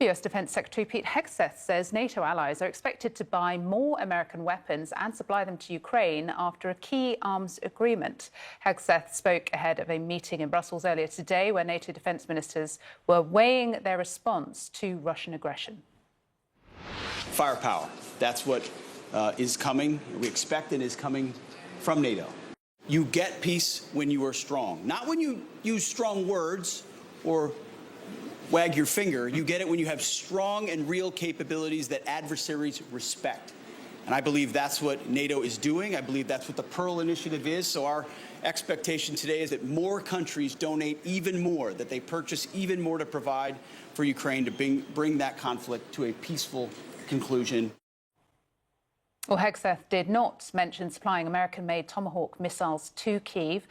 US Defense Secretary Pete Hegseth says NATO allies are expected to buy more American weapons and supply them to Ukraine after a key arms agreement. Hegseth spoke ahead of a meeting in Brussels earlier today where NATO defense ministers were weighing their response to Russian aggression. Firepower. That's what is coming. We expect and is coming from NATO. You get peace when you are strong, not when you use strong words or wag your finger. You get it when you have strong and real capabilities that adversaries respect. And I believe that's what NATO is doing. I believe that's what the Pearl Initiative is. So our expectation today is that more countries donate even more, that they purchase even more to provide for Ukraine to bring that conflict to a peaceful conclusion. Well, Hegseth did not mention supplying American-made Tomahawk missiles to Kyiv.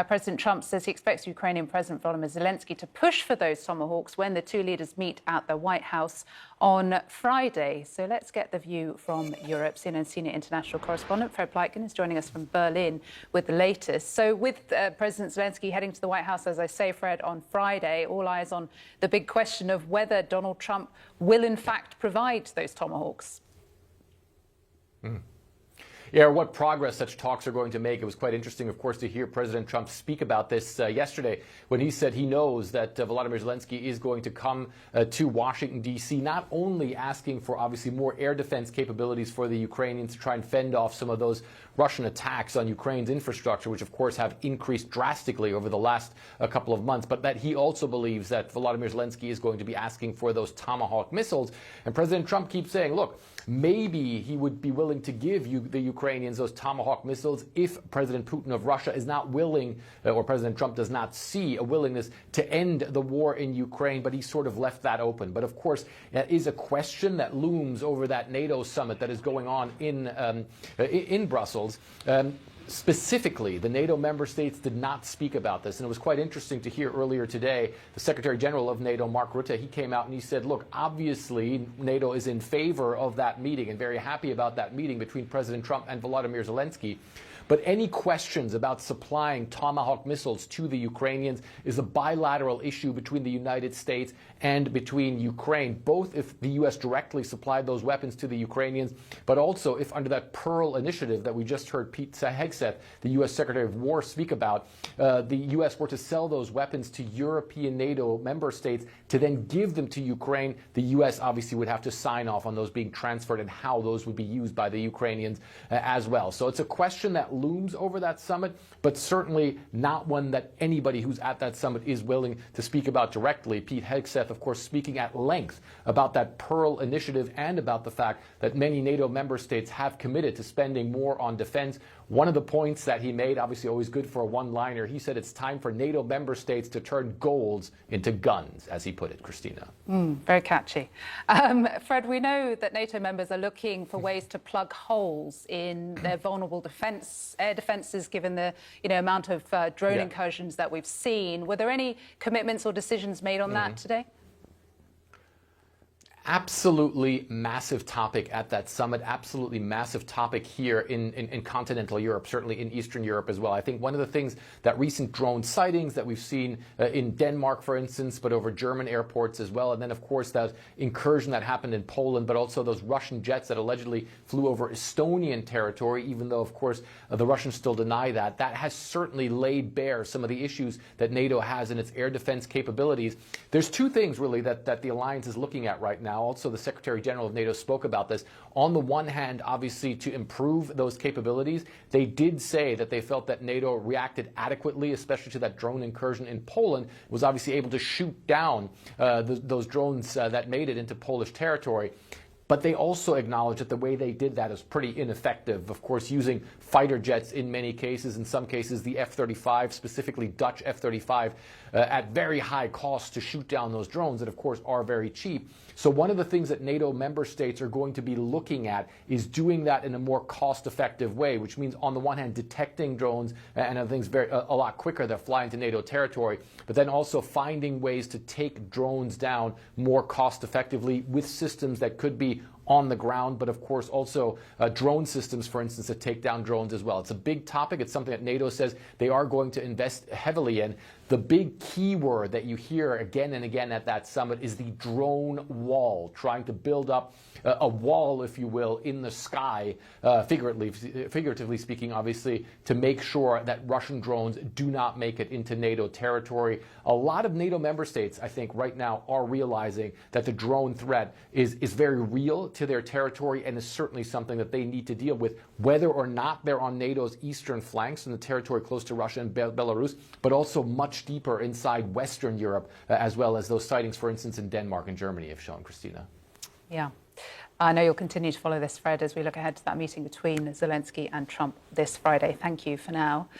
President Trump says he expects Ukrainian President Volodymyr Zelensky to push for those Tomahawks when the two leaders meet at the White House on Friday. So let's get the view from Europe. CNN senior international correspondent Fred Pleitgen is joining us from Berlin with the latest. So with President Zelensky heading to the White House, as I say, Fred, on Friday, all eyes on the big question of whether Donald Trump will in fact provide those Tomahawks. Yeah, what progress such talks are going to make. It was quite interesting, of course, to hear President Trump speak about this yesterday when he said he knows that Volodymyr Zelensky is going to come to Washington, D.C., not only asking for, obviously, more air defense capabilities for the Ukrainians to try and fend off some of those Russian attacks on Ukraine's infrastructure, which, of course, have increased drastically over the last couple of months, but that he also believes that Volodymyr Zelensky is going to be asking for those Tomahawk missiles. And President Trump keeps saying, look, maybe he would be willing to give the Ukrainians those Tomahawk missiles if President Putin of Russia is not willing, or President Trump does not see a willingness to end the war in Ukraine, but he sort of left that open. But of course, that is a question that looms over that NATO summit that is going on in Brussels. Specifically, the NATO member states did not speak about this. And it was quite interesting to hear earlier today, the Secretary General of NATO, Mark Rutte, he came out and he said, look, obviously NATO is in favor of that meeting and very happy about that meeting between President Trump and Volodymyr Zelensky. But any questions about supplying Tomahawk missiles to the Ukrainians is a bilateral issue between the United States and between Ukraine, both if the U.S. directly supplied those weapons to the Ukrainians, but also if under that Pearl Initiative that we just heard Pete Hegseth, the U.S. Secretary of War, speak about, the U.S. were to sell those weapons to European NATO member states to then give them to Ukraine. The U.S. obviously would have to sign off on those being transferred and how those would be used by the Ukrainians as well. So it's a question that looms over that summit, but certainly not one that anybody who's at that summit is willing to speak about directly. Pete Hegseth, of course, speaking at length about that Pearl Initiative and about the fact that many NATO member states have committed to spending more on defense. One of the points that he made, obviously always good for a one-liner, he said it's time for NATO member states to turn goals into guns, as he put it, Christina. Very catchy. Fred, we know that NATO members are looking for ways to plug holes in their vulnerable air defences, given the amount of drone incursions that we've seen. Were there any commitments or decisions made on that today? Absolutely massive topic at that summit, absolutely massive topic here in continental Europe, certainly in Eastern Europe as well. I think one of the things that recent drone sightings that we've seen in Denmark, for instance, but over German airports as well, and then, of course, that incursion that happened in Poland, but also those Russian jets that allegedly flew over Estonian territory, even though, of course, the Russians still deny that. That has certainly laid bare some of the issues that NATO has in its air defense capabilities. There's two things, really, that the alliance is looking at right now. Also, the Secretary General of NATO spoke about this. On the one hand, obviously, to improve those capabilities, they did say that they felt that NATO reacted adequately, especially to that drone incursion in Poland, was obviously able to shoot down those drones that made it into Polish territory. But they also acknowledge that the way they did that is pretty ineffective, of course, using fighter jets in many cases, in some cases the F-35, specifically Dutch F-35, at very high cost to shoot down those drones that, of course, are very cheap. So one of the things that NATO member states are going to be looking at is doing that in a more cost-effective way, which means, on the one hand, detecting drones and other things a lot quicker that fly into NATO territory, but then also finding ways to take drones down more cost-effectively with systems that could be on the ground, but of course also drone systems, for instance, to take down drones as well. It's a big topic. It's something that NATO says they are going to invest heavily in. The big key word that you hear again and again at that summit is the drone wall, trying to build up a wall, if you will, in the sky, figuratively speaking, obviously, to make sure that Russian drones do not make it into NATO territory. A lot of NATO member states, I think, right now are realizing that the drone threat is very real to their territory and is certainly something that they need to deal with, whether or not they're on NATO's eastern flanks in the territory close to Russia and Belarus, but also much deeper inside Western Europe, as well as those sightings, for instance, in Denmark and Germany have shown, Christina. Yeah. I know you'll continue to follow this, Fred, as we look ahead to that meeting between Zelensky and Trump this Friday. Thank you for now.